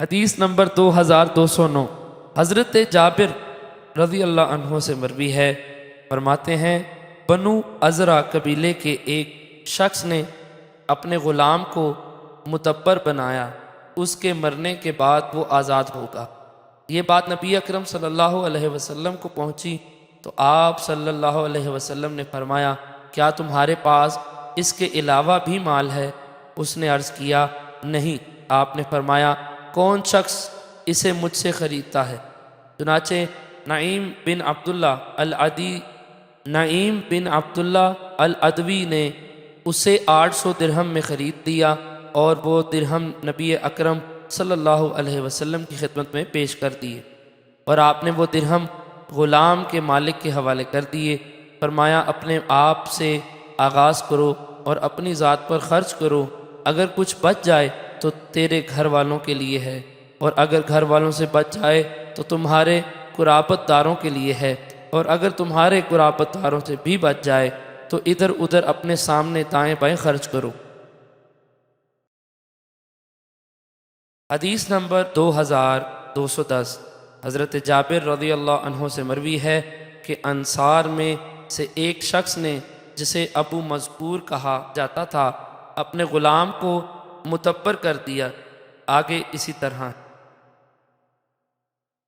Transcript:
حدیث نمبر 2209 حضرت جابر رضی اللہ عنہ سے مروی ہے، فرماتے ہیں بنو ازرا قبیلے کے ایک شخص نے اپنے غلام کو مدبر بنایا، اس کے مرنے کے بعد وہ آزاد ہوگا۔ یہ بات نبی اکرم صلی اللہ علیہ وسلم کو پہنچی تو آپ صلی اللہ علیہ وسلم نے فرمایا کیا تمہارے پاس اس کے علاوہ بھی مال ہے؟ اس نے عرض کیا نہیں۔ آپ نے فرمایا کون شخص اسے مجھ سے خریدتا ہے؟ چنانچہ نعیم بن عبداللہ العدوی نے اسے 800 درہم میں خرید لیا اور وہ درہم نبی اکرم صلی اللہ علیہ وسلم کی خدمت میں پیش کر دیے، اور آپ نے وہ درہم غلام کے مالک کے حوالے کر دیے۔ فرمایا اپنے آپ سے آغاز کرو اور اپنی ذات پر خرچ کرو، اگر کچھ بچ جائے تو تیرے گھر والوں کے لیے ہے، اور اگر گھر والوں سے بچ جائے تو تمہارے قرابت داروں کے لیے ہے، اور اگر تمہارے قرابت داروں سے بھی بچ جائے تو ادھر ادھر اپنے سامنے دائیں بائیں خرچ کرو۔ حدیث نمبر 2210 حضرت جابر رضی اللہ عنہ سے مروی ہے کہ انصار میں سے ایک شخص نے، جسے ابو مذکور کہا جاتا تھا، اپنے غلام کو مدبر کر دیا۔ آگے اسی طرح